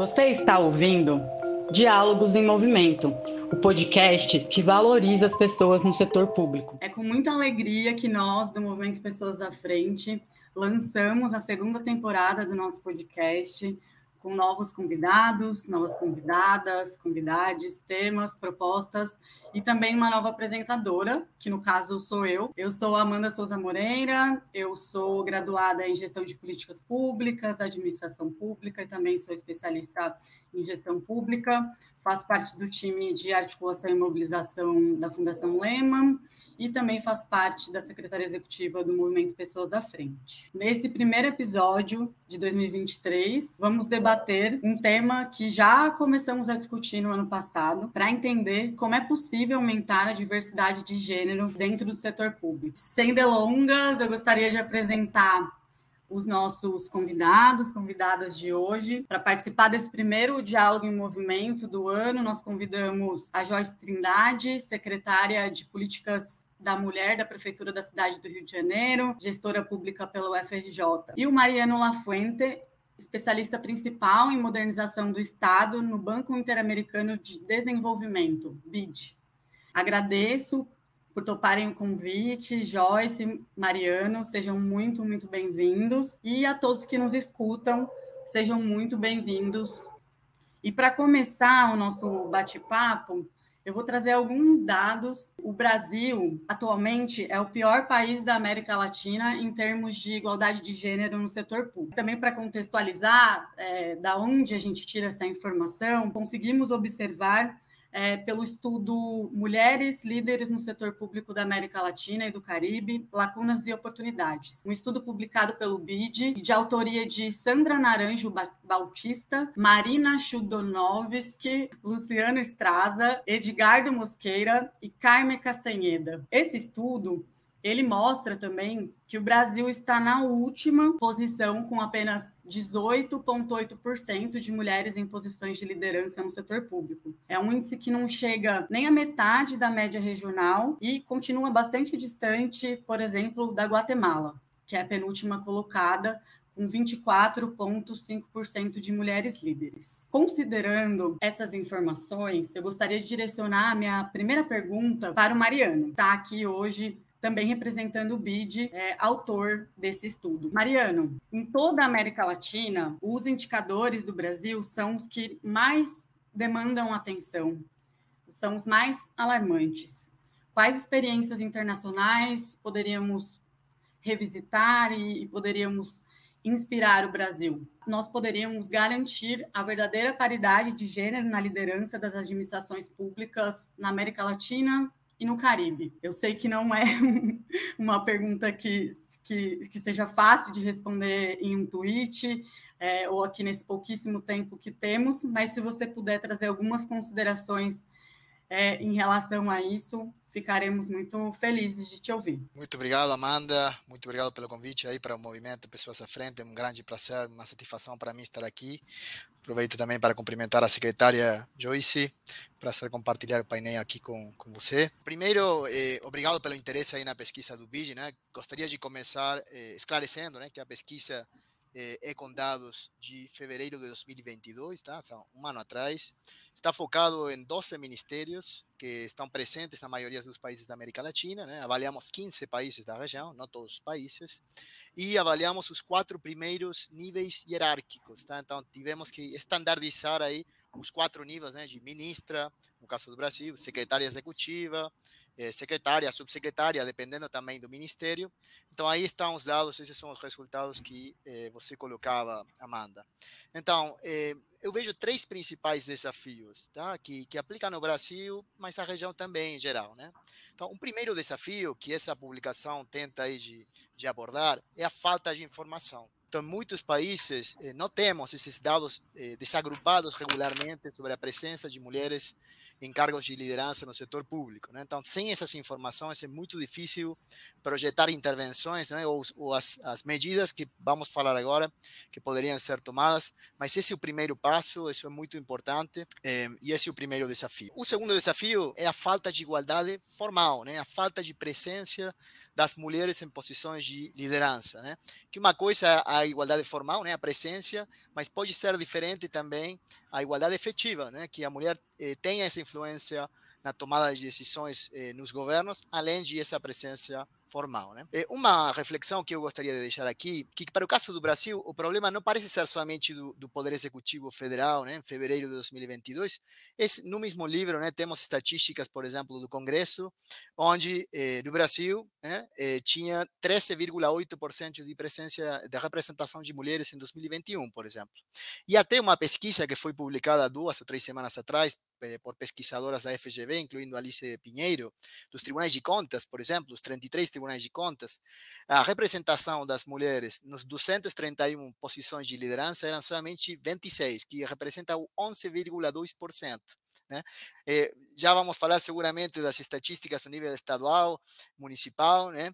Você está ouvindo Diálogos em Movimento, o podcast que valoriza as pessoas no setor público. É com muita alegria que nós, do Movimento Pessoas à Frente, lançamos a segunda temporada do nosso podcast, com novos convidados, novas convidadas, convidades, temas, propostas e também uma nova apresentadora, que no caso sou eu. Eu sou Amanda Souza Moreira, eu sou graduada em Gestão de Políticas Públicas, Administração Pública e também sou especialista em Gestão Pública. Faço parte do time de articulação e mobilização da Fundação Lehman e também faço parte da Secretaria Executiva do Movimento Pessoas à Frente. Nesse primeiro episódio de 2023, vamos debater um tema que já começamos a discutir no ano passado, para entender como é possível aumentar a diversidade de gênero dentro do setor público. Sem delongas, eu gostaria de apresentar os nossos convidados, convidadas de hoje. Para participar desse primeiro Diálogo em Movimento do ano, nós convidamos a Joyce Trindade, secretária de Políticas da Mulher da Prefeitura da cidade do Rio de Janeiro, gestora pública pela UFRJ, e o Mariano Lafuente, especialista principal em modernização do Estado no Banco Interamericano de Desenvolvimento, BID. Agradeço por toparem o convite, Joyce, Mariano, sejam muito, muito bem-vindos. E a todos que nos escutam, sejam muito bem-vindos. E para começar o nosso bate-papo, eu vou trazer alguns dados. O Brasil, atualmente, é o pior país da América Latina em termos de igualdade de gênero no setor público. Também para contextualizar da onde a gente tira essa informação, conseguimos observar pelo estudo Mulheres Líderes no Setor Público da América Latina e do Caribe, Lacunas e Oportunidades. Um estudo publicado pelo BID, de autoria de Sandra Naranjo Bautista, Marina Chudonovski, Luciano Straza, Edgardo Mosqueira e Carmen Castanheda. Esse estudo ele mostra também que o Brasil está na última posição, com apenas 18,8% de mulheres em posições de liderança no setor público. É um índice que não chega nem à metade da média regional e continua bastante distante, por exemplo, da Guatemala, que é a penúltima colocada, com 24,5% de mulheres líderes. Considerando essas informações, eu gostaria de direcionar a minha primeira pergunta para o Mariano, que está aqui hoje também representando o BID, autor desse estudo. Mariano, em toda a América Latina, os indicadores do Brasil são os que mais demandam atenção, são os mais alarmantes. Quais experiências internacionais poderíamos revisitar e poderíamos inspirar o Brasil? Nós poderíamos garantir a verdadeira paridade de gênero na liderança das administrações públicas na América Latina e no Caribe. Eu sei que não é uma pergunta que seja fácil de responder em um tweet ou aqui nesse pouquíssimo tempo que temos, mas se você puder trazer algumas considerações em relação a isso, ficaremos muito felizes de te ouvir. Muito obrigado, Amanda. Muito obrigado pelo convite aí para o Movimento Pessoas à Frente. É um grande prazer, uma satisfação para mim estar aqui. Aproveito também para cumprimentar a secretária Joyce. Prazer compartilhar o painel aqui com você. Primeiro, obrigado pelo interesse aí na pesquisa do BID, né? Gostaria de começar esclarecendo, né, que a pesquisa é com dados de fevereiro de 2022, tá? São um ano atrás. Está focado em 12 ministérios que estão presentes na maioria dos países da América Latina, né? Avaliamos 15 países da região, não todos os países, e avaliamos os 4 primeiros níveis hierárquicos, tá? Então, tivemos que estandardizar aí os 4 níveis, né, de ministra, no caso do Brasil, secretária executiva, secretária, subsecretária, dependendo também do ministério. Então, aí estão os dados, esses são os resultados que você colocava, Amanda. Então, eu vejo 3 principais desafios, tá, que aplicam no Brasil, mas a região também em geral, né? Então, um primeiro desafio que essa publicação tenta aí de abordar é a falta de informação. Então, em muitos países, não temos esses dados desagrupados regularmente sobre a presença de mulheres em cargos de liderança no setor público, né? Então, sem essas informações, é muito difícil projetar intervenções, né, ou as medidas que vamos falar agora, que poderiam ser tomadas, mas esse é o primeiro passo, isso é muito importante, e esse é o primeiro desafio. O segundo desafio é a falta de igualdade formal, né, a falta de presença das mulheres em posições de liderança, né? Que uma coisa a igualdade formal, né, a presença, mas pode ser diferente também a igualdade efetiva, né, que a mulher tenha essa influência na tomada de decisões nos governos, além de essa presença formal, né? Uma reflexão que eu gostaria de deixar aqui, que para o caso do Brasil, o problema não parece ser somente do Poder Executivo Federal, né, em fevereiro de 2022. No mesmo livro, né, temos estatísticas, por exemplo, do Congresso, onde no Brasil, né, tinha 13,8% de presença, de representação de mulheres em 2021, por exemplo. E até uma pesquisa que foi publicada 2 ou 3 semanas atrás, por pesquisadoras da FGV, incluindo Alice Pinheiro, dos tribunais de contas, por exemplo, os 33 tribunais de contas, a representação das mulheres nos 231 posições de liderança eram somente 26, que representa o 11,2%. Né? Já vamos falar seguramente das estatísticas no nível estadual, municipal, né?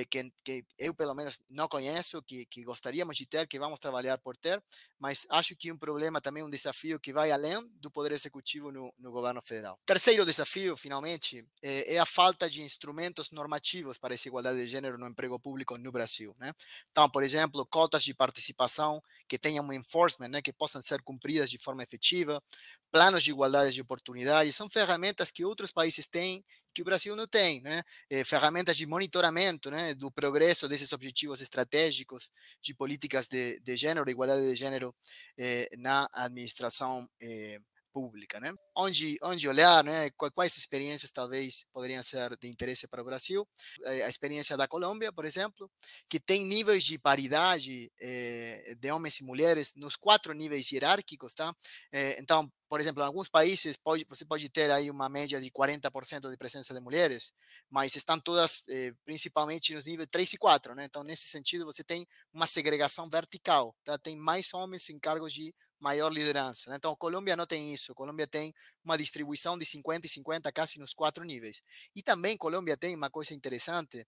Que eu pelo menos não conheço, que gostaríamos de ter, que vamos trabalhar por ter, mas acho que um problema também, um desafio que vai além do Poder Executivo no governo federal. Terceiro desafio, finalmente, é a falta de instrumentos normativos para essa igualdade de gênero no emprego público no Brasil. Né? Então, por exemplo, cotas de participação que tenham um enforcement, né? Que possam ser cumpridas de forma efetiva, planos de igualdade de oportunidades, são ferramentas que outros países têm, que o Brasil não tem, né? Ferramentas de monitoramento, né, do progresso desses objetivos estratégicos de políticas de gênero, de igualdade de gênero na administração pública, né? Onde olhar, né? Quais experiências talvez poderiam ser de interesse para o Brasil? A experiência da Colômbia, por exemplo, que tem níveis de paridade de homens e mulheres nos 4 níveis hierárquicos, tá? Então, por exemplo, em alguns países você pode ter aí uma média de 40% de presença de mulheres, mas estão todas principalmente nos níveis 3 e 4, né? Então, nesse sentido, você tem uma segregação vertical, tá? Tem mais homens em cargos de maior liderança, né? Então, a Colômbia não tem isso. A Colômbia tem uma distribuição de 50 e 50 quase nos 4 níveis. E também Colômbia tem uma coisa interessante,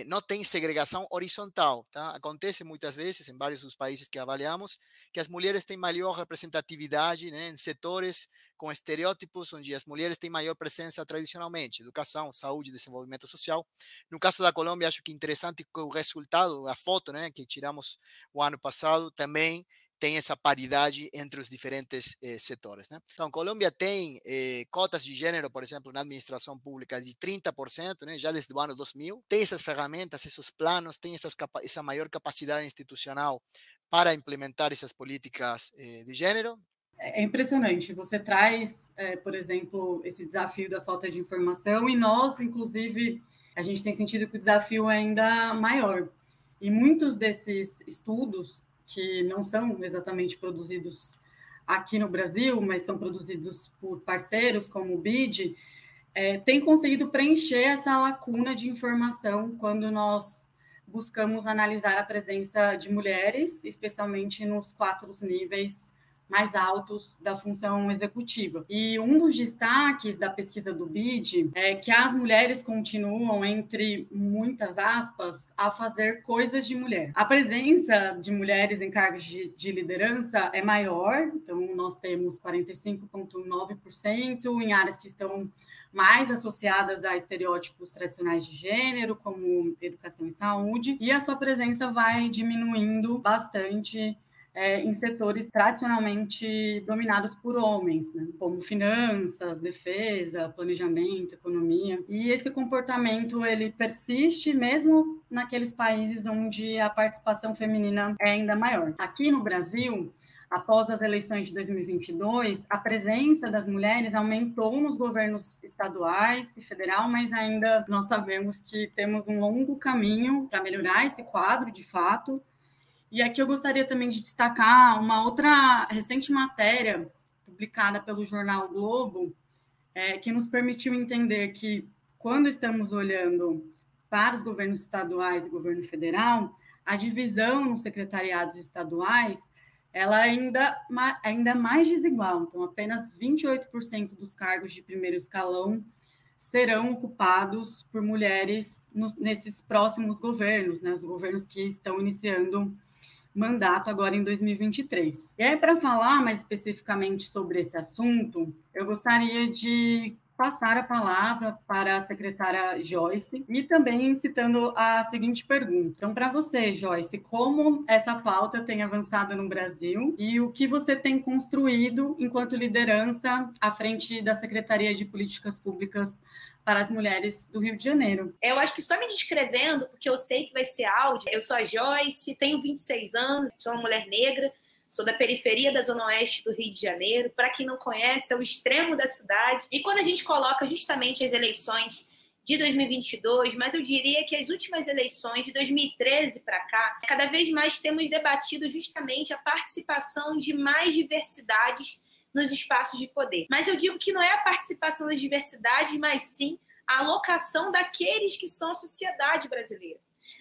não tem segregação horizontal, tá? Acontece muitas vezes em vários dos países que avaliamos que as mulheres têm maior representatividade, né, em setores com estereótipos onde as mulheres têm maior presença tradicionalmente, educação, saúde, desenvolvimento social. No caso da Colômbia, acho que é interessante que o resultado, a foto, né, que tiramos o ano passado, também tem essa paridade entre os diferentes setores. Né? Então, a Colômbia tem cotas de gênero, por exemplo, na administração pública de 30%, né, já desde o ano 2000. Tem essas ferramentas, esses planos, tem essa maior capacidade institucional para implementar essas políticas de gênero. É impressionante. Você traz, por exemplo, esse desafio da falta de informação e nós, inclusive, a gente tem sentido que o desafio é ainda maior. E muitos desses estudos que não são exatamente produzidos aqui no Brasil, mas são produzidos por parceiros como o BID, têm conseguido preencher essa lacuna de informação quando nós buscamos analisar a presença de mulheres, especialmente nos 4 níveis mais altos da função executiva. E um dos destaques da pesquisa do BID é que as mulheres continuam, entre muitas aspas, a fazer coisas de mulher. A presença de mulheres em cargos de liderança é maior, então nós temos 45,9% em áreas que estão mais associadas a estereótipos tradicionais de gênero, como educação e saúde, e a sua presença vai diminuindo bastante em setores tradicionalmente dominados por homens, né? Como finanças, defesa, planejamento, economia. E esse comportamento ele persiste mesmo naqueles países onde a participação feminina é ainda maior. Aqui no Brasil, após as eleições de 2022, a presença das mulheres aumentou nos governos estaduais e federal, mas ainda nós sabemos que temos um longo caminho para melhorar esse quadro, de fato. E aqui eu gostaria também de destacar uma outra recente matéria publicada pelo jornal Globo, que nos permitiu entender que, quando estamos olhando para os governos estaduais e governo federal, a divisão nos secretariados estaduais ela ainda mais desigual. Então, apenas 28% dos cargos de primeiro escalão serão ocupados por mulheres nesses próximos governos, né, os governos que estão iniciando mandato agora em 2023. E aí, para falar mais especificamente sobre esse assunto, eu gostaria de passar a palavra para a secretária Joyce e também citando a seguinte pergunta. Então, para você, Joyce, como essa pauta tem avançado no Brasil e o que você tem construído enquanto liderança à frente da Secretaria de Políticas Públicas para as Mulheres do Rio de Janeiro? Eu acho que só me descrevendo, porque eu sei que vai ser áudio, eu sou a Joyce, tenho 26 anos, sou uma mulher negra, sou da periferia da Zona Oeste do Rio de Janeiro. Para quem não conhece, é o extremo da cidade. E quando a gente coloca justamente as eleições de 2022, mas eu diria que as últimas eleições de 2013 para cá, cada vez mais temos debatido justamente a participação de mais diversidades nos espaços de poder. Mas eu digo que não é a participação das diversidades, mas sim a alocação daqueles que são a sociedade brasileira.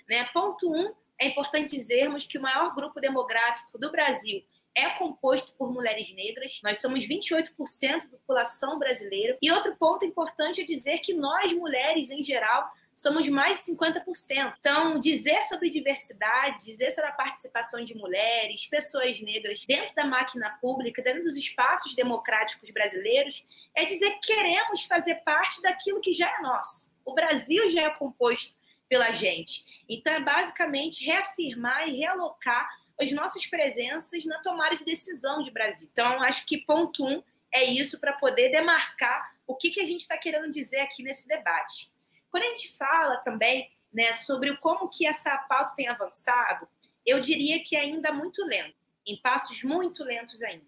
Né? Ponto 1, é importante dizermos que o maior grupo demográfico do Brasil é composto por mulheres negras. Nós somos 28% da população brasileira. E outro ponto importante é dizer que nós, mulheres em geral, somos mais de 50%. Então, dizer sobre diversidade, dizer sobre a participação de mulheres, pessoas negras dentro da máquina pública, dentro dos espaços democráticos brasileiros, é dizer que queremos fazer parte daquilo que já é nosso. O Brasil já é composto pela gente. Então, é basicamente reafirmar e realocar as nossas presenças na tomada de decisão de Brasil. Então, acho que ponto 1 é isso, para poder demarcar o que a gente está querendo dizer aqui nesse debate. Quando a gente fala também, né, sobre como que essa pauta tem avançado, eu diria que ainda muito lento, em passos muito lentos ainda.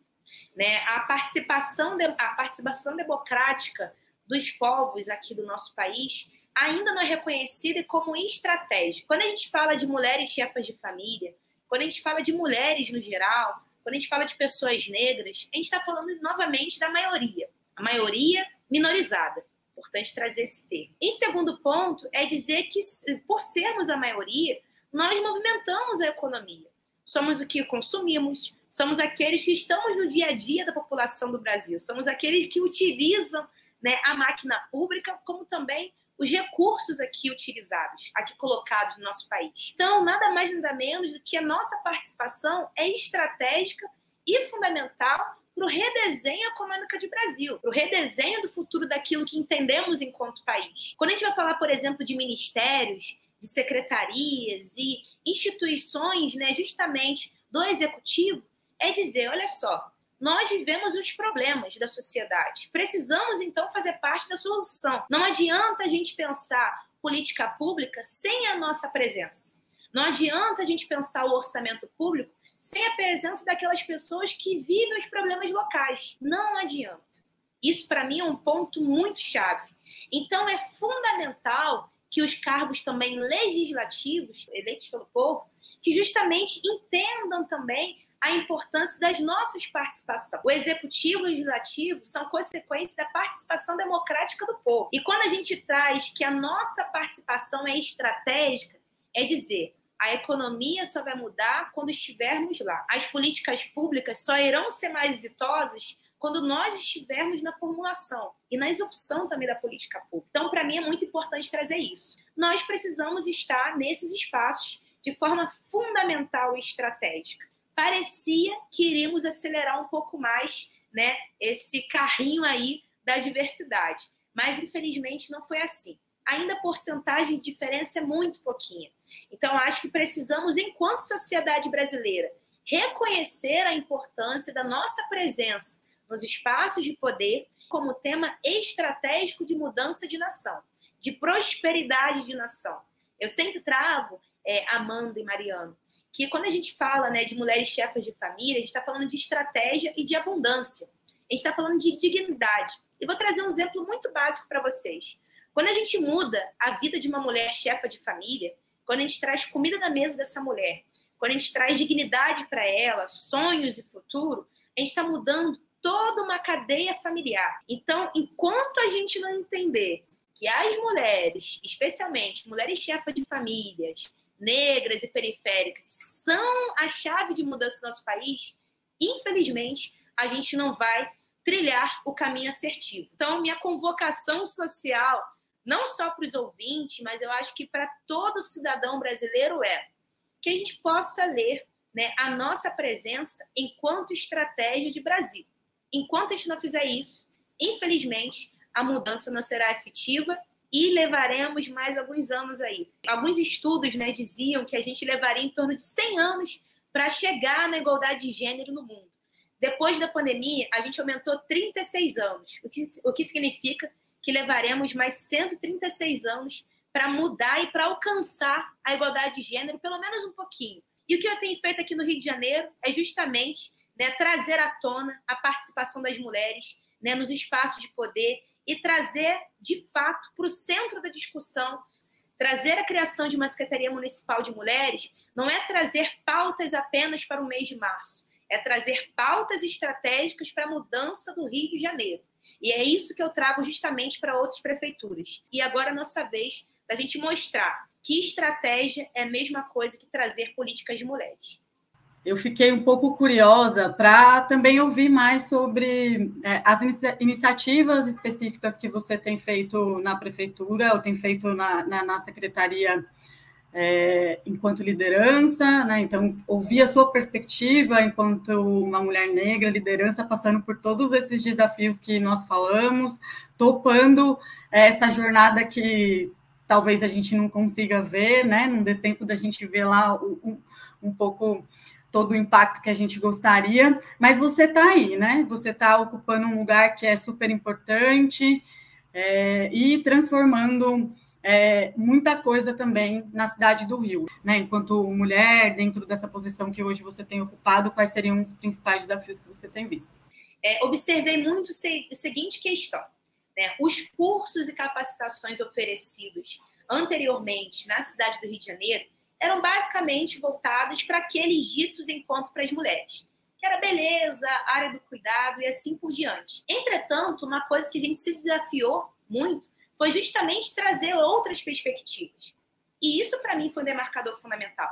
Né? A participação democrática dos povos aqui do nosso país ainda não é reconhecida como estratégia. Quando a gente fala de mulheres chefas de família, quando a gente fala de mulheres no geral, quando a gente fala de pessoas negras, a gente está falando novamente da maioria, a maioria minorizada. Importante trazer esse termo. Em segundo ponto, é dizer que, por sermos a maioria, nós movimentamos a economia. Somos o que consumimos, somos aqueles que estamos no dia a dia da população do Brasil, somos aqueles que utilizam, né, a máquina pública, como também os recursos aqui utilizados, aqui colocados no nosso país. Então, nada mais, nada menos do que a nossa participação é estratégica e fundamental para o redesenho econômico de Brasil, para o redesenho do futuro daquilo que entendemos enquanto país. Quando a gente vai falar, por exemplo, de ministérios, de secretarias e instituições, né, justamente do executivo, é dizer, olha só, nós vivemos os problemas da sociedade. Precisamos, então, fazer parte da solução. Não adianta a gente pensar política pública sem a nossa presença. Não adianta a gente pensar o orçamento público sem a presença daquelas pessoas que vivem os problemas locais. Não adianta. Isso, para mim, é um ponto muito chave. Então, é fundamental que os cargos também legislativos, eleitos pelo povo, que justamente entendam também a importância das nossas participações. O executivo e o legislativo são consequências da participação democrática do povo. E quando a gente traz que a nossa participação é estratégica, é dizer, a economia só vai mudar quando estivermos lá. As políticas públicas só irão ser mais exitosas quando nós estivermos na formulação e na execução também da política pública. Então, para mim, é muito importante trazer isso. Nós precisamos estar nesses espaços de forma fundamental e estratégica. Parecia que iríamos acelerar um pouco mais, né, esse carrinho aí da diversidade. Mas, infelizmente, não foi assim. Ainda a porcentagem de diferença é muito pouquinha. Então, acho que precisamos, enquanto sociedade brasileira, reconhecer a importância da nossa presença nos espaços de poder como tema estratégico de mudança de nação, de prosperidade de nação. Eu sempre trago, Amanda e Mariano, que quando a gente fala, né, de mulheres chefas de família, a gente está falando de estratégia e de abundância. A gente está falando de dignidade. E vou trazer um exemplo muito básico para vocês. Quando a gente muda a vida de uma mulher chefa de família, quando a gente traz comida na mesa dessa mulher, quando a gente traz dignidade para ela, sonhos e futuro, a gente está mudando toda uma cadeia familiar. Então, enquanto a gente não entender que as mulheres, especialmente mulheres chefas de famílias, negras e periféricas, são a chave de mudança do nosso país, infelizmente, a gente não vai trilhar o caminho assertivo. Então, minha convocação social, não só para os ouvintes, mas eu acho que para todo cidadão brasileiro é que a gente possa ler, né, a nossa presença enquanto estratégia de Brasil. Enquanto a gente não fizer isso, infelizmente, a mudança não será efetiva e levaremos mais alguns anos aí. Alguns estudos, né, diziam que a gente levaria em torno de 100 anos para chegar na igualdade de gênero no mundo. Depois da pandemia, a gente aumentou 36 anos, o que significa que levaremos mais 136 anos para mudar e para alcançar a igualdade de gênero, pelo menos um pouquinho. E o que eu tenho feito aqui no Rio de Janeiro é justamente, né, trazer à tona a participação das mulheres, né, nos espaços de poder e trazer, de fato, para o centro da discussão. Trazer a criação de uma Secretaria Municipal de Mulheres não é trazer pautas apenas para o mês de março, é trazer pautas estratégicas para a mudança do Rio de Janeiro. E é isso que eu trago justamente para outras prefeituras. E agora é a nossa vez da gente mostrar que estratégia é a mesma coisa que trazer políticas de mulheres. Eu fiquei um pouco curiosa para também ouvir mais sobre as iniciativas específicas que você tem feito na prefeitura, ou tem feito na secretaria enquanto liderança, né? Então, ouvir a sua perspectiva enquanto uma mulher negra, liderança, passando por todos esses desafios que nós falamos, topando essa jornada que talvez a gente não consiga ver, né? Não dê tempo da gente ver lá um pouco todo o impacto que a gente gostaria, mas você está aí, né? Você está ocupando um lugar que é super importante e transformando muita coisa também na cidade do Rio, né? Enquanto mulher, dentro dessa posição que hoje você tem ocupado, quais seriam os principais desafios que você tem visto? Observei muito a seguinte questão, né? Os cursos e capacitações oferecidos anteriormente na cidade do Rio de Janeiro eram basicamente voltados para aqueles ditos encontros para as mulheres, que era beleza, área do cuidado e assim por diante. Entretanto, uma coisa que a gente se desafiou muito foi justamente trazer outras perspectivas. E isso, para mim, foi um demarcador fundamental.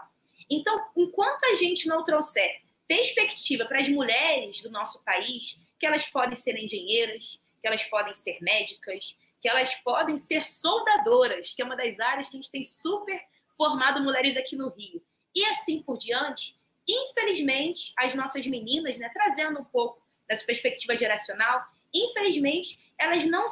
Então, enquanto a gente não trouxer perspectiva para as mulheres do nosso país, que elas podem ser engenheiras, que elas podem ser médicas, que elas podem ser soldadoras, que é uma das áreas que a gente tem super formado mulheres aqui no Rio, e assim por diante, infelizmente, as nossas meninas, né, trazendo um pouco dessa perspectiva geracional, infelizmente, elas não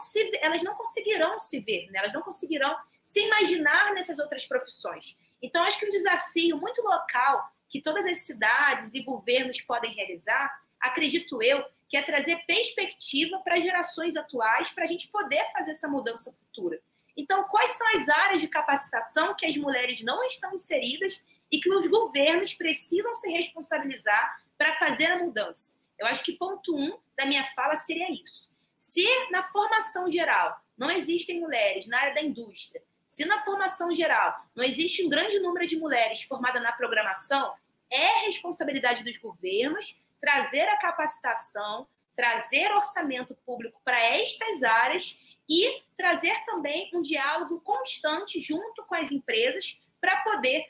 conseguirão se ver, né? Elas não conseguirão se imaginar nessas outras profissões. Então, acho que um desafio muito local que todas as cidades e governos podem realizar, acredito eu, que é trazer perspectiva para as gerações atuais para a gente poder fazer essa mudança futura. Então, quais são as áreas de capacitação que as mulheres não estão inseridas e que os governos precisam se responsabilizar para fazer a mudança? Eu acho que ponto 1 da minha fala seria isso. Se na formação geral não existem mulheres na área da indústria, se na formação geral não existe um grande número de mulheres formadas na programação, é responsabilidade dos governos trazer a capacitação, trazer orçamento público para estas áreas e trazer também um diálogo constante junto com as empresas para poder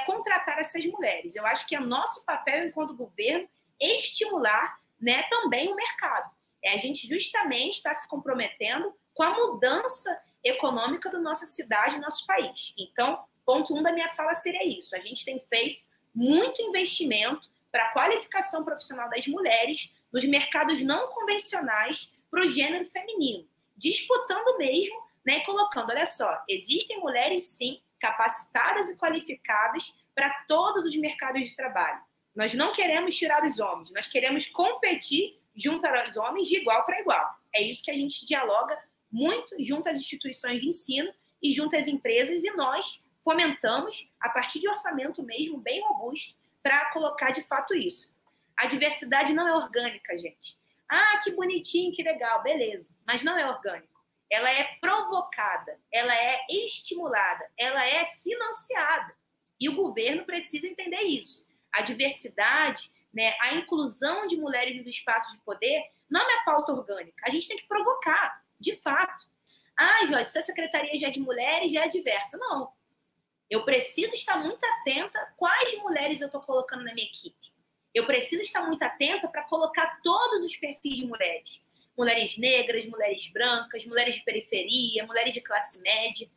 contratar essas mulheres. Eu acho que é nosso papel, enquanto governo, estimular, né, também o mercado. A gente justamente está se comprometendo com a mudança econômica da nossa cidade e nosso país. Então, ponto 1 da minha fala seria isso. A gente tem feito muito investimento para a qualificação profissional das mulheres nos mercados não convencionais para o gênero feminino, disputando mesmo, né, colocando, olha só, existem mulheres, sim, capacitadas e qualificadas para todos os mercados de trabalho. Nós não queremos tirar os homens, nós queremos competir junto aos homens de igual para igual. É isso que a gente dialoga muito junto às instituições de ensino e junto às empresas, e nós fomentamos, a partir de orçamento mesmo, bem robusto, para colocar de fato isso. A diversidade não é orgânica, gente. Ah, que bonitinho, que legal, beleza. Mas não é orgânico. Ela é provocada, ela é estimulada, ela é financiada. E o governo precisa entender isso. A diversidade, né, a inclusão de mulheres nos espaços de poder não é pauta orgânica. A gente tem que provocar, de fato. Ah, Joyce, se a secretaria já é de mulheres, já é diversa. Não. Eu preciso estar muito atenta quais mulheres eu estou colocando na minha equipe. Eu preciso estar muito atenta para colocar todos os perfis de mulheres. Mulheres negras, mulheres brancas, mulheres de periferia, mulheres de classe média.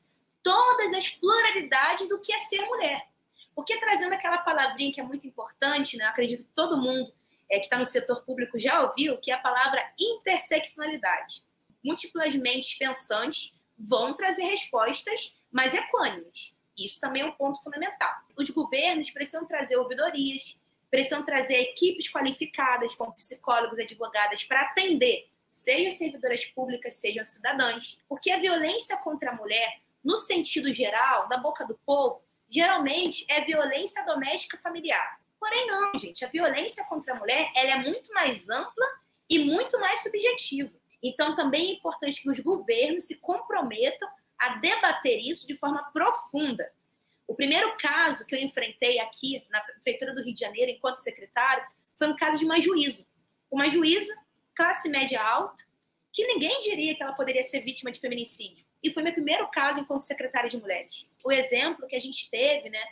Todas as pluralidades do que é ser mulher. Porque trazendo aquela palavrinha que é muito importante, né? Acredito que todo mundo que está no setor público já ouviu, que é a palavra interseccionalidade. múltiplamente pensantes, vão trazer respostas mais equânimes. Isso também é um ponto fundamental. Os governos precisam trazer ouvidorias, precisam trazer equipes qualificadas, como psicólogos e advogadas, para atender, sejam servidoras públicas, sejam cidadãs. Porque a violência contra a mulher, no sentido geral, da boca do povo, geralmente é violência doméstica familiar. Porém, não, gente. A violência contra a mulher ela é muito mais ampla e muito mais subjetiva. Então, também é importante que os governos se comprometam a debater isso de forma profunda. O primeiro caso que eu enfrentei aqui na Prefeitura do Rio de Janeiro, enquanto secretário, foi um caso de uma juíza. Uma juíza, classe média alta, que ninguém diria que ela poderia ser vítima de feminicídio. E foi meu primeiro caso enquanto secretária de mulheres. O exemplo que a gente teve, né,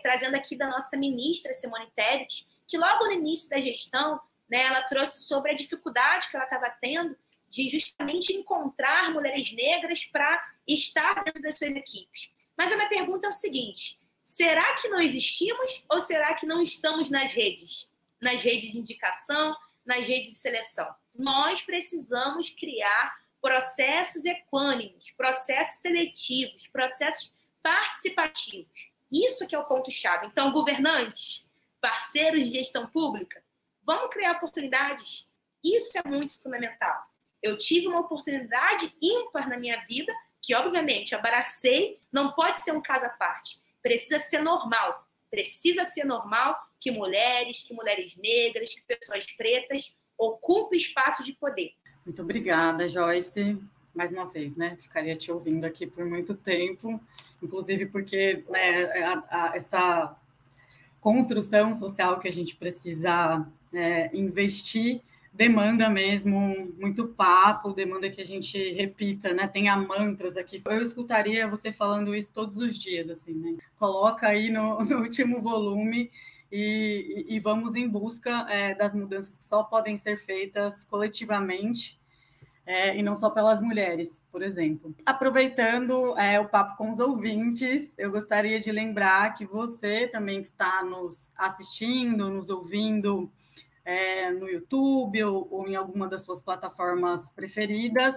trazendo aqui da nossa ministra Simone Tebet, que logo no início da gestão, né, ela trouxe sobre a dificuldade que ela estava tendo de justamente encontrar mulheres negras para estar dentro das suas equipes. Mas a minha pergunta é o seguinte: será que não existimos ou será que não estamos nas redes? Nas redes de indicação, nas redes de seleção? Nós precisamos criar processos equânimes, processos seletivos, processos participativos. Isso que é o ponto-chave. Então, governantes, parceiros de gestão pública, vamos criar oportunidades. Isso é muito fundamental. Eu tive uma oportunidade ímpar na minha vida, que obviamente abracei, não pode ser um caso à parte. Precisa ser normal. Precisa ser normal que mulheres negras, que pessoas pretas ocupem espaços de poder. Muito obrigada, Joyce. Mais uma vez, né? Ficaria te ouvindo aqui por muito tempo, inclusive porque, né, essa construção social que a gente precisa investir demanda mesmo muito papo, demanda que a gente repita, né? Tenha mantras aqui. Eu escutaria você falando isso todos os dias, assim, né? Coloca aí no último volume e vamos em busca das mudanças que só podem ser feitas coletivamente e não só pelas mulheres, por exemplo. Aproveitando o papo com os ouvintes, eu gostaria de lembrar que você também que está nos assistindo, nos ouvindo, no YouTube ou em alguma das suas plataformas preferidas.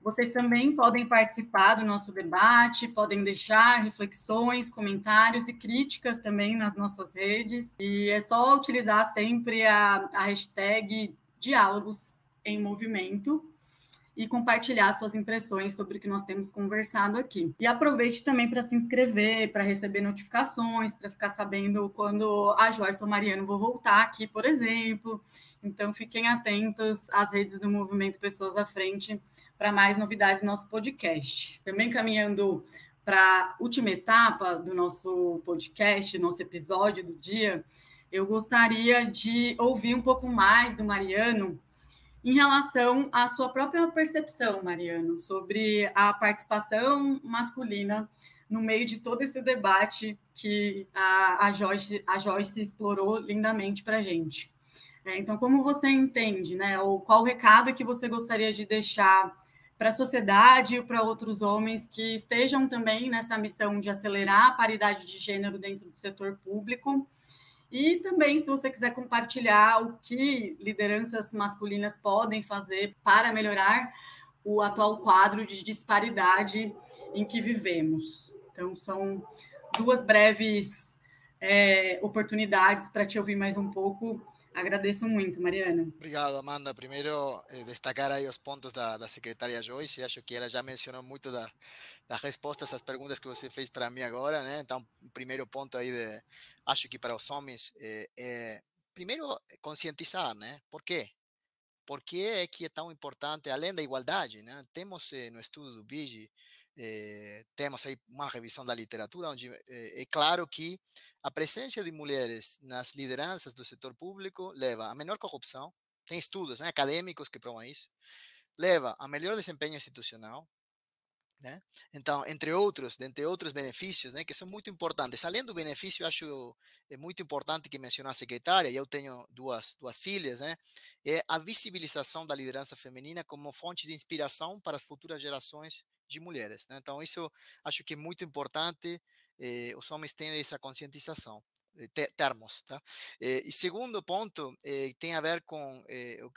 Vocês também podem participar do nosso debate, podem deixar reflexões, comentários e críticas também nas nossas redes. E é só utilizar sempre a hashtag Diálogos em Movimento e compartilhar suas impressões sobre o que nós temos conversado aqui. E aproveite também para se inscrever, para receber notificações, para ficar sabendo quando a Joyce ou a Mariana vão voltar aqui, por exemplo. Então, fiquem atentos às redes do Movimento Pessoas à Frente para mais novidades do nosso podcast. Também caminhando para a última etapa do nosso podcast, nosso episódio do dia, eu gostaria de ouvir um pouco mais do Mariano em relação à sua própria percepção, Mariano, sobre a participação masculina no meio de todo esse debate que a Joyce explorou lindamente para a gente. Então, como você entende, né, ou qual o recado que você gostaria de deixar para a sociedade e para outros homens que estejam também nessa missão de acelerar a paridade de gênero dentro do setor público? E também, se você quiser compartilhar o que lideranças masculinas podem fazer para melhorar o atual quadro de disparidade em que vivemos. Então, são duas breves oportunidades para te ouvir mais um pouco. Agradeço muito, Mariana. Obrigado, Amanda. Primeiro, destacar aí os pontos da secretária Joyce. Acho que ela já mencionou muito das respostas às perguntas que você fez para mim agora, né? Então, o primeiro ponto aí, acho que para os homens, primeiro, conscientizar, né? Por quê? Por que é que é tão importante, além da igualdade, né? Temos no estudo do BIGE, temos aí uma revisão da literatura, onde é claro que a presença de mulheres nas lideranças do setor público leva a menor corrupção, tem estudos, né, acadêmicos que provam isso, leva a melhor desempenho institucional, né? Então, entre outros benefícios, né, que são muito importantes. Além do benefício, acho muito importante que mencionou a secretária, e eu tenho duas filhas, né, é a visibilização da liderança feminina como fonte de inspiração para as futuras gerações de mulheres, né? Então, isso acho que é muito importante, os homens têm essa conscientização. Termos, tá? E segundo ponto tem a ver com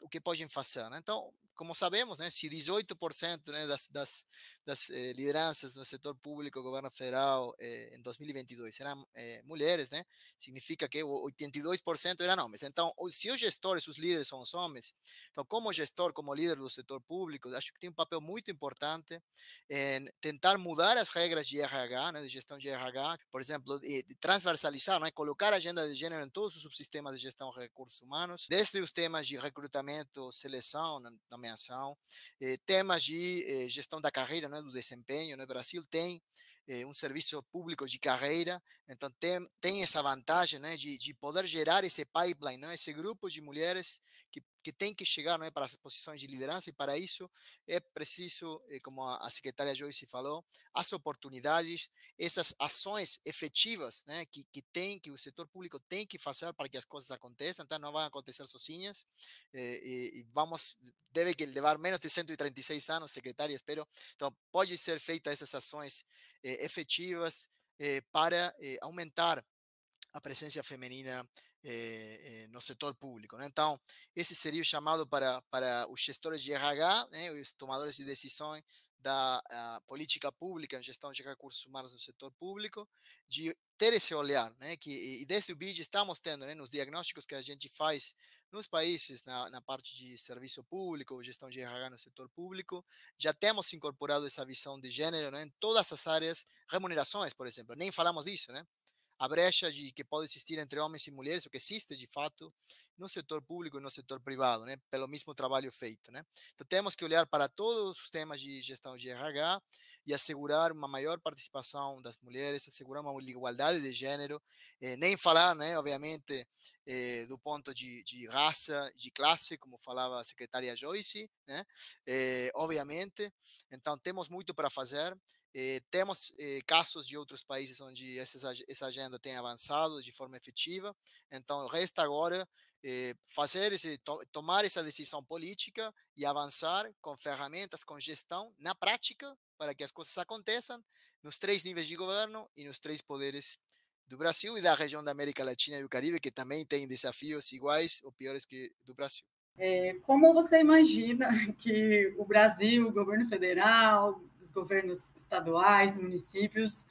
o que podem fazer, né? Então, como sabemos, né, se 18%, né, das lideranças no setor público, governo federal, em 2022 eram mulheres, né, significa que 82% eram homens. Então, se os gestores, os líderes são os homens, então, como gestor, como líder do setor público, acho que tem um papel muito importante em tentar mudar as regras de RH, né, de gestão de RH, por exemplo, transversalizar, né, colocar a agenda de gênero em todos os subsistemas de gestão de recursos humanos, desde os temas de recrutamento, seleção, nomeação, temas de gestão da carreira, né, do desempenho. No Brasil tem um serviço público de carreira, então tem essa vantagem, né, de poder gerar esse pipeline, né, esse grupo de mulheres que tem que chegar, né, para as posições de liderança, e para isso é preciso, como a secretária Joyce falou, as oportunidades, essas ações efetivas, né, que o setor público tem que fazer para que as coisas aconteçam, então não vão acontecer sozinhas, e deve levar menos de 136 anos, secretária, espero, então pode ser feita essas ações efetivas para aumentar a presença feminina no setor público, né? Então, esse seria o chamado para os gestores de RH, né, os tomadores de decisões da política pública em gestão de recursos humanos no setor público, de ter esse olhar, né, e desde o BID estamos tendo, né, nos diagnósticos que a gente faz nos países, na parte de serviço público, gestão de RH no setor público, já temos incorporado essa visão de gênero, né, em todas as áreas, remunerações, por exemplo, nem falamos disso, né? A brecha que pode existir entre homens e mulheres, o que existe de fato no setor público e no setor privado, né, pelo mesmo trabalho feito, né? Então temos que olhar para todos os temas de gestão de RH e assegurar uma maior participação das mulheres, assegurar uma igualdade de gênero, nem falar, né, obviamente, do ponto de raça, de classe, como falava a secretária Joyce, né? Obviamente, então temos muito para fazer. Temos casos de outros países onde essa agenda tem avançado de forma efetiva, então resta agora tomar essa decisão política e avançar com ferramentas, com gestão na prática, para que as coisas aconteçam nos 3 níveis de governo e nos 3 poderes do Brasil e da região da América Latina e do Caribe, que também tem desafios iguais ou piores que do Brasil. Como você imagina que o Brasil, o governo federal, os governos estaduais, municípios,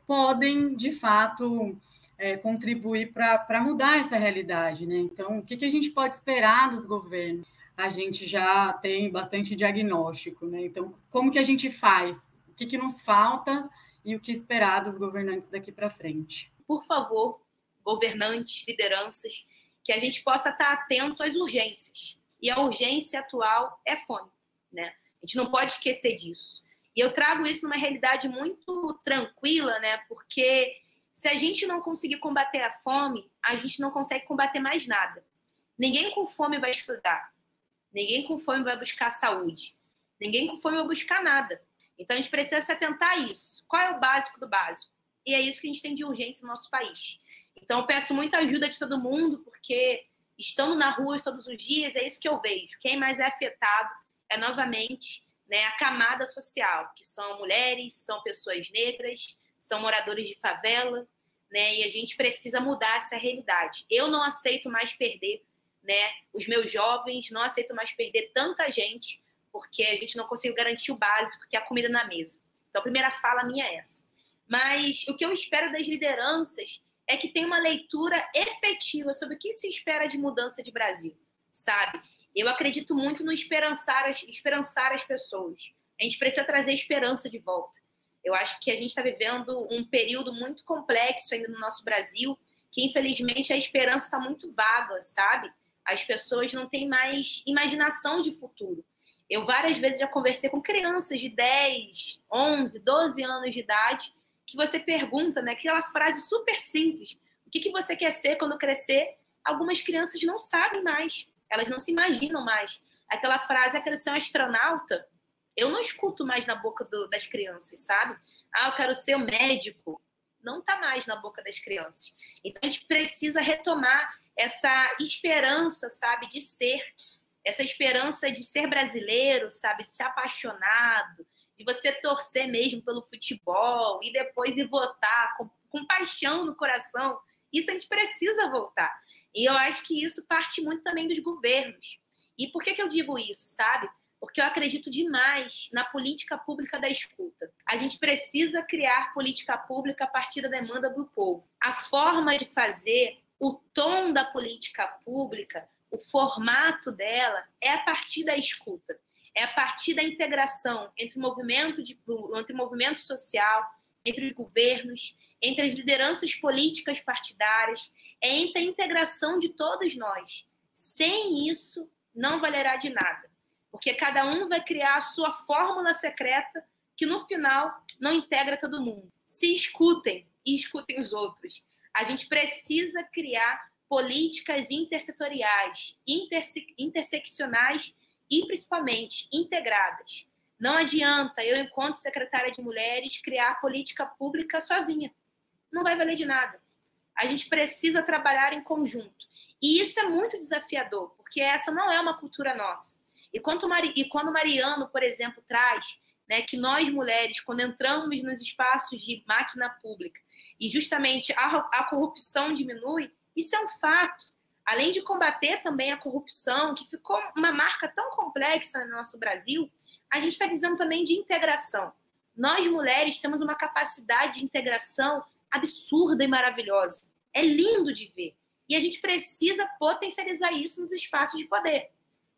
podem, de fato, contribuir para mudar essa realidade, né? Então, o que a gente pode esperar dos governos? A gente já tem bastante diagnóstico, né? Então, como que a gente faz? O que nos falta e o que esperar dos governantes daqui para frente? Por favor, governantes, lideranças, que a gente possa estar atento às urgências. E a urgência atual é fome, né? A gente não pode esquecer disso. E eu trago isso numa realidade muito tranquila, né? Porque se a gente não conseguir combater a fome, a gente não consegue combater mais nada. Ninguém com fome vai estudar. Ninguém com fome vai buscar saúde. Ninguém com fome vai buscar nada. Então, a gente precisa se atentar a isso. Qual é o básico do básico? E é isso que a gente tem de urgência no nosso país. Então, eu peço muita ajuda de todo mundo, porque estando na rua todos os dias, é isso que eu vejo. Quem mais é afetado é, novamente, né, a camada social, que são mulheres, são pessoas negras, são moradores de favela, né, e a gente precisa mudar essa realidade. Eu não aceito mais perder, né, os meus jovens, não aceito mais perder tanta gente, porque a gente não conseguiu garantir o básico, que é a comida na mesa. Então, a primeira fala minha é essa. Mas o que eu espero das lideranças é que tenha uma leitura efetiva sobre o que se espera de mudança de Brasil, sabe? Eu acredito muito no esperançar as pessoas. A gente precisa trazer esperança de volta. Eu acho que a gente está vivendo um período muito complexo ainda no nosso Brasil, que infelizmente a esperança está muito vaga, sabe? As pessoas não têm mais imaginação de futuro. Eu várias vezes já conversei com crianças de 10, 11, 12 anos de idade, que você pergunta, né, aquela frase super simples, o que você quer ser quando crescer? Algumas crianças não sabem mais, elas não se imaginam mais. Aquela frase, eu quero ser um astronauta, eu não escuto mais na boca das crianças, sabe? Eu quero ser um médico. Não está mais na boca das crianças. Então, a gente precisa retomar essa esperança, sabe, de ser, essa esperança de ser brasileiro, sabe, de ser apaixonado, de você torcer mesmo pelo futebol e depois ir votar com paixão no coração. Isso a gente precisa voltar. E eu acho que isso parte muito também dos governos. E por que eu digo isso, sabe? Porque eu acredito demais na política pública da escuta. A gente precisa criar política pública a partir da demanda do povo. A forma de fazer, o tom da política pública, o formato dela é a partir da escuta. É a partir da integração entre o movimento social, entre os governos, entre as lideranças políticas partidárias, é entre a integração de todos nós. Sem isso, não valerá de nada. Porque cada um vai criar a sua fórmula secreta que, no final, não integra todo mundo. Se escutem e escutem os outros. A gente precisa criar políticas intersetoriais, interseccionais e, principalmente, integradas. Não adianta eu, enquanto secretária de mulheres, criar política pública sozinha. Não vai valer de nada. A gente precisa trabalhar em conjunto. E isso é muito desafiador, porque essa não é uma cultura nossa. E quando Mariano, por exemplo, traz, né, que nós, mulheres, quando entramos nos espaços de máquina pública e justamente a corrupção diminui, isso é um fato. Além de combater também a corrupção, que ficou uma marca tão complexa no nosso Brasil, a gente está dizendo também de integração. Nós, mulheres, temos uma capacidade de integração absurda e maravilhosa. É lindo de ver. E a gente precisa potencializar isso nos espaços de poder.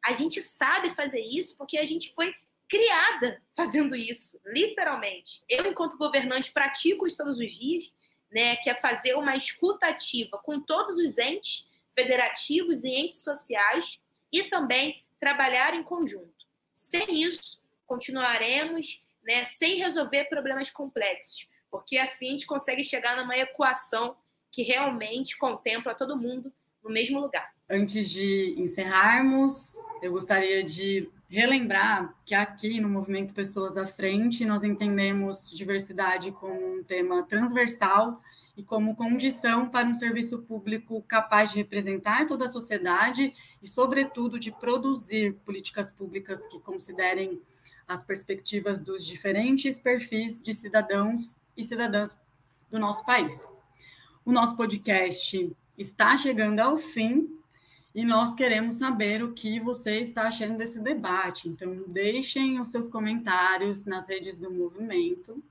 A gente sabe fazer isso porque a gente foi criada fazendo isso, literalmente. Eu, enquanto governante, pratico isso todos os dias, né, que é fazer uma escuta ativa com todos os entes federativos e entes sociais e também trabalhar em conjunto. Sem isso, continuaremos, né, sem resolver problemas complexos, porque assim a gente consegue chegar numa equação que realmente contempla todo mundo no mesmo lugar. Antes de encerrarmos, eu gostaria de relembrar que aqui no Movimento Pessoas à Frente nós entendemos diversidade como um tema transversal e como condição para um serviço público capaz de representar toda a sociedade e, sobretudo, de produzir políticas públicas que considerem as perspectivas dos diferentes perfis de cidadãos e cidadãs do nosso país. O nosso podcast está chegando ao fim e nós queremos saber o que você está achando desse debate. Então, deixem os seus comentários nas redes do movimento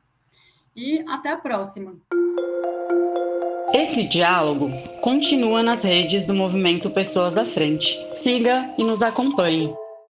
e até a próxima. Esse diálogo continua nas redes do Movimento Pessoas à Frente. Siga e nos acompanhe.